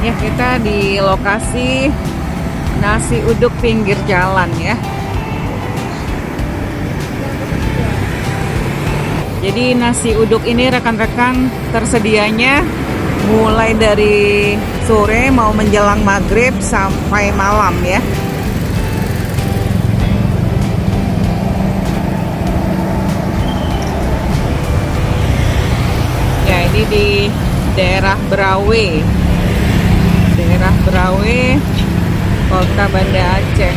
Ya, kita di lokasi nasi uduk pinggir jalan ya. Jadi nasi uduk ini rekan-rekan tersedianya mulai dari sore mau menjelang maghrib sampai malam ya. Ya, ini di daerah Brawe. Daerah Brawe, Kota Banda Aceh.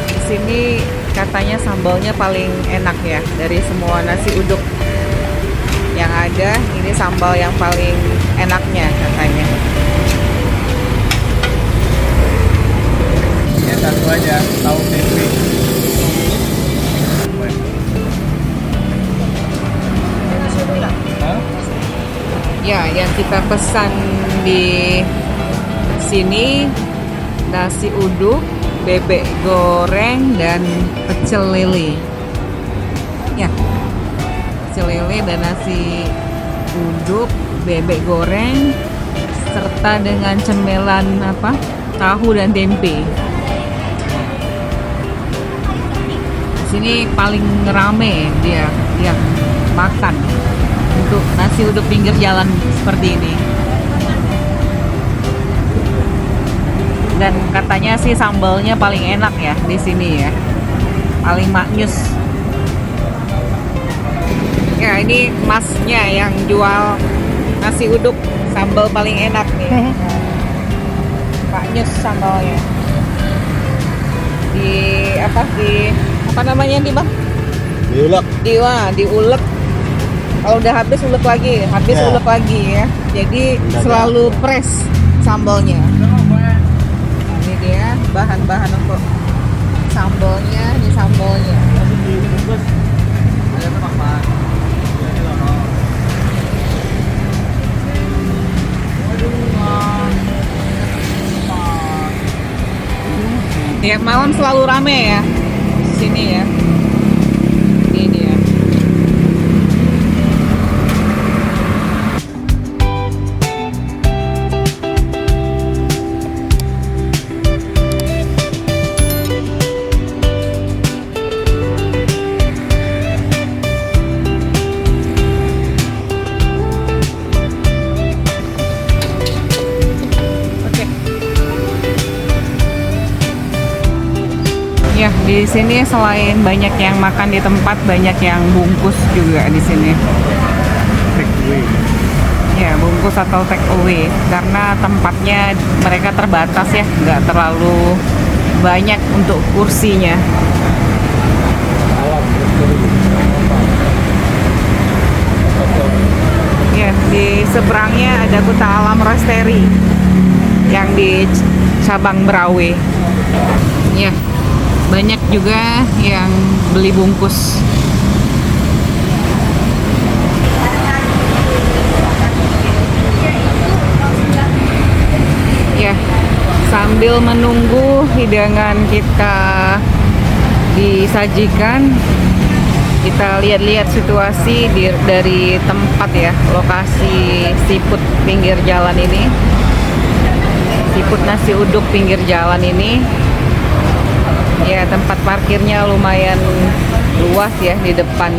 Di sini katanya sambalnya paling enak ya dari semua nasi uduk yang ada. Ini sambal yang paling enaknya katanya. Ya satu aja, tahu tempe. Hah? Ya, yang kita pesan di sini nasi uduk, bebek goreng dan pecel lele. Ya, pecel lele dan nasi uduk, bebek goreng serta dengan cemilan tahu dan tempe. Di sini paling rame dia makan untuk nasi uduk pinggir jalan seperti ini. Dan katanya sih sambalnya paling enak ya di sini ya. Paling maknyus. Ya, ini masnya yang jual nasi uduk sambal paling enak nih. Maknyus sambalnya. Di apa namanya nih, Bang? Diulek. Diulek. Kalau udah habis ulek lagi, Ya. ulek lagi ya. Jadi Udah selalu fresh sambalnya. Ini dia bahan-bahan untuk sambalnya, ini sambalnya. Ya, malam selalu rame ya di sini ya. Ini dia. Oke. Ya, di sini selain banyak yang makan di tempat, banyak yang bungkus juga di sini. Ya, bungkus atau take away karena tempatnya mereka terbatas ya, nggak terlalu banyak untuk kursinya. Ya, di seberangnya ada Kuta Alam Rosteri yang di cabang Brawe. Ya, banyak juga yang beli bungkus. Ya, sambil menunggu hidangan kita disajikan, kita lihat-lihat situasi dari tempat ya, lokasi seafood pinggir jalan ini. Seafood nasi uduk pinggir jalan ini. Ya, tempat parkirnya lumayan luas ya di depan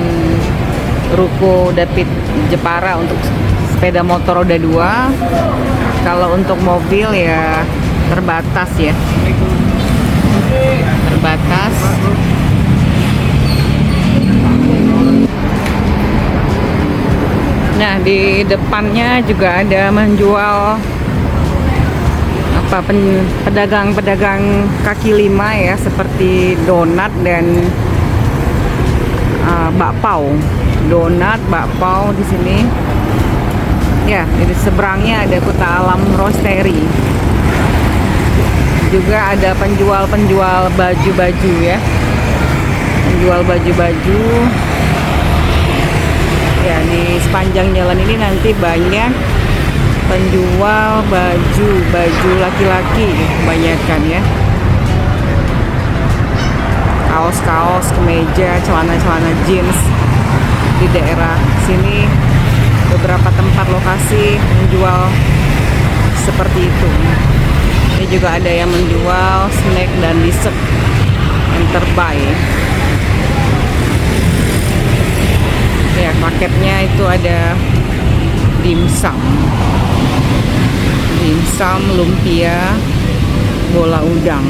ruko David Jepara untuk sepeda motor roda 2. Kalau untuk mobil ya terbatas ya. Terbatas. Nah, di depannya juga ada menjual pedagang-pedagang kaki lima ya, seperti donat dan bakpao. Donat, bakpao di sini. Ya, di seberangnya ada Kuta Alam Rosteri. Juga ada penjual-penjual baju-baju ya. Penjual baju-baju. Ya, di sepanjang jalan ini nanti banyak penjual baju laki-laki kebanyakan ya. kemeja, celana-celana jeans di daerah sini. Beberapa tempat lokasi menjual seperti itu. Ini juga ada yang menjual snack dan dessert yang terbaik. Ya, paketnya itu ada dimsum, lumpia, bola udang.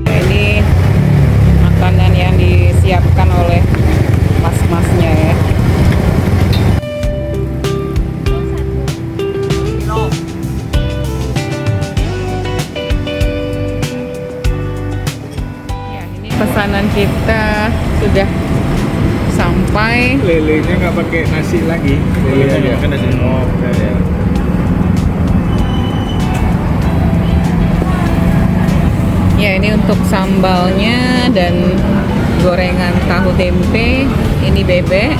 Ini makanan yang disiapkan oleh mas-masnya ya. Ya, ini pesanan kita sudah sampai. Lelenya nggak pakai nasi lagi. Lelenya kan nasi. Oh, ya. Ya, ini untuk sambalnya dan gorengan tahu tempe. Ini bebek.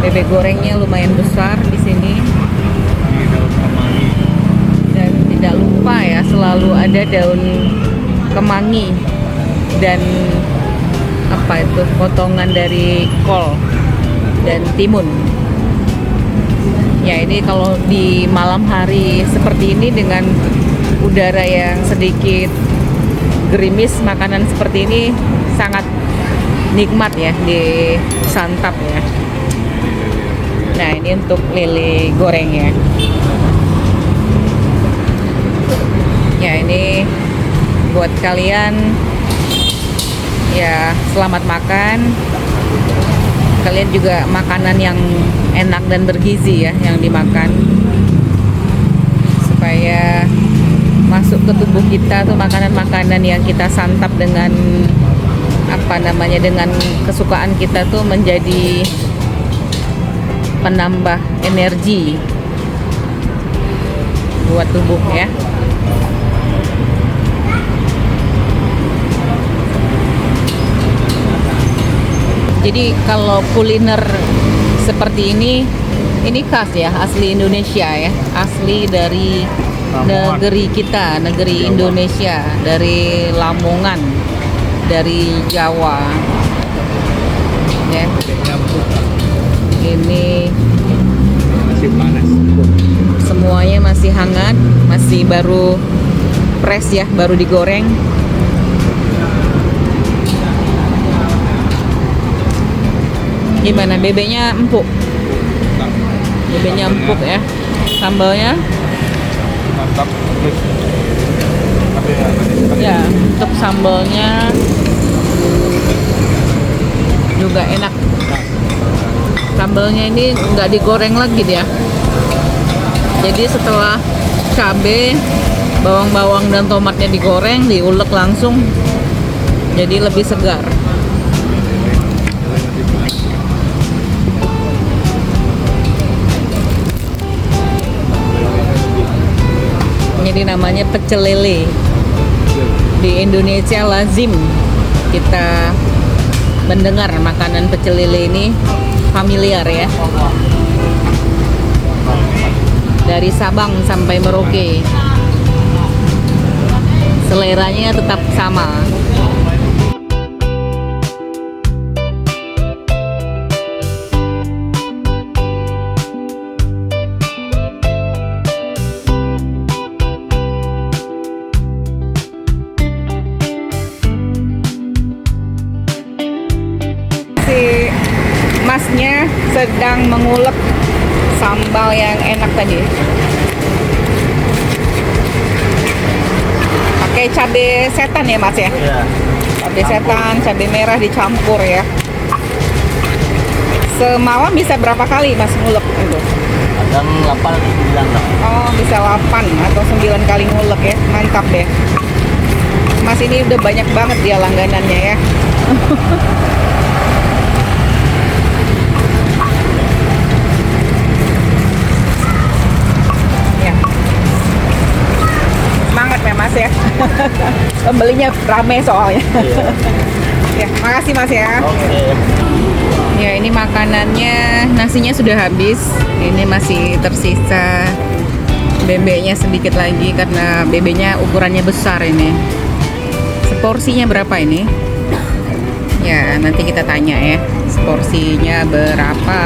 Bebek gorengnya lumayan besar di sini. Ini daun kemangi. Dan tidak lupa ya, selalu ada daun kemangi dan apa itu, potongan dari kol dan timun. Ya, ini kalau di malam hari seperti ini dengan udara yang sedikit gerimis, makanan seperti ini sangat nikmat ya disantap ya. Nah, ini untuk lele goreng ya. Ya, ini buat kalian ya, selamat makan. Kalian juga makanan yang enak dan bergizi ya yang dimakan, supaya masuk ke tubuh kita tuh makanan-makanan yang kita santap dengan apa namanya, dengan kesukaan kita tuh menjadi penambah energi buat tubuh ya. Jadi kalau kuliner seperti ini khas ya, asli Indonesia ya, asli dari negeri kita, negeri Indonesia, dari Lamongan, dari Jawa. Ya. Ini Masih panas. semuanya masih hangat, masih baru fresh ya, baru digoreng. Gimana, bebeknya empuk? Bebeknya empuk ya. Sambalnya? Mantap. Ya, untuk sambalnya juga enak. Sambalnya ini nggak digoreng lagi dia. Jadi setelah cabai, bawang-bawang dan tomatnya digoreng, diulek langsung, jadi lebih segar. Jadi namanya pecel lele. Di Indonesia lazim kita mendengar makanan pecel lele ini, familiar ya. Dari Sabang sampai Merauke, seleranya tetap sama. Si masnya sedang mengulek sambal yang enak tadi. Pakai cabai setan ya mas ya? Iya. Cabai setan, cabai merah dicampur ya. Semalam bisa berapa kali mas ngulek itu? Kadang 8 atau 9 lah. Oh, bisa 8 atau 9 kali ngulek ya. Mantap deh. Mas ini udah banyak banget dia langganannya ya. Ya, Pembelinya rame soalnya. Iya. Ya, makasih Mas ya. Oke. Ya, ini makanannya, nasinya sudah habis. Ini masih tersisa bebeknya sedikit lagi karena bebeknya ukurannya besar ini. Seporsinya berapa ini? Ya, nanti kita tanya ya. Seporsinya berapa?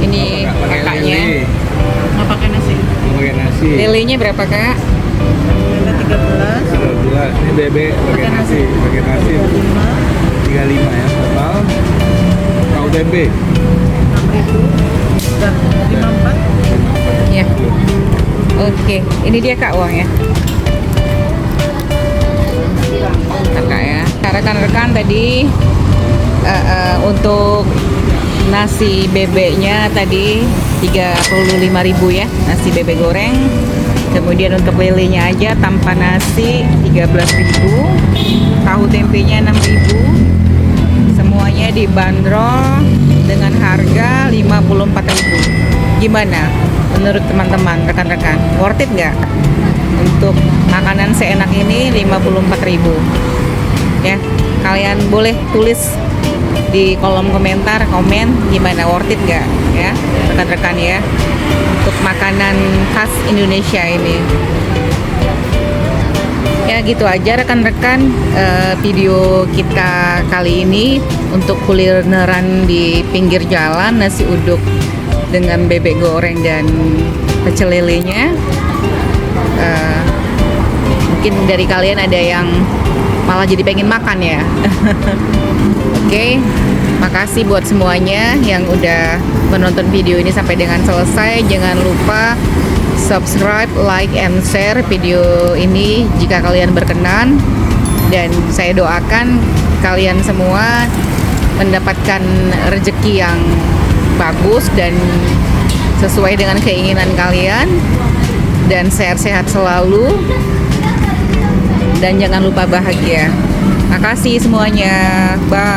Ini Pakai kakaknya. lele. Nggak pakai nasi. Pakai nasi. Lelenya berapa, Kak? Lele 13, 13. Ini bebek pakai nasi. Pakai nasi 35 ya. Total. Tahu tempe. 6.000 dan 54. Ya. Oke, ini dia Kak uangnya. Kakak ya. Rekan-rekan tadi untuk nasi bebeknya tadi 35.000 ya, nasi bebek goreng. Kemudian untuk lelenya aja tanpa nasi 13.000. Tahu tempenya 6.000. Semuanya dibanderol dengan harga 54.000. Gimana menurut teman-teman, rekan-rekan? Worth it nggak? Untuk makanan seenak ini 54.000. Ya, kalian boleh tulis di kolom komentar, komen gimana, worth it nggak ya rekan-rekan ya untuk makanan khas Indonesia ini. Ya gitu aja rekan-rekan video kita kali ini untuk kulineran di pinggir jalan, nasi uduk dengan bebek goreng dan pecel lelenya. Mungkin dari kalian ada yang malah jadi pengen makan ya. Oke, makasih buat semuanya yang udah menonton video ini sampai dengan selesai. Jangan lupa subscribe, like, and share video ini jika kalian berkenan. Dan saya doakan kalian semua mendapatkan rezeki yang bagus dan sesuai dengan keinginan kalian. Dan sehat-sehat selalu. Dan jangan lupa bahagia. Makasih semuanya. Bye.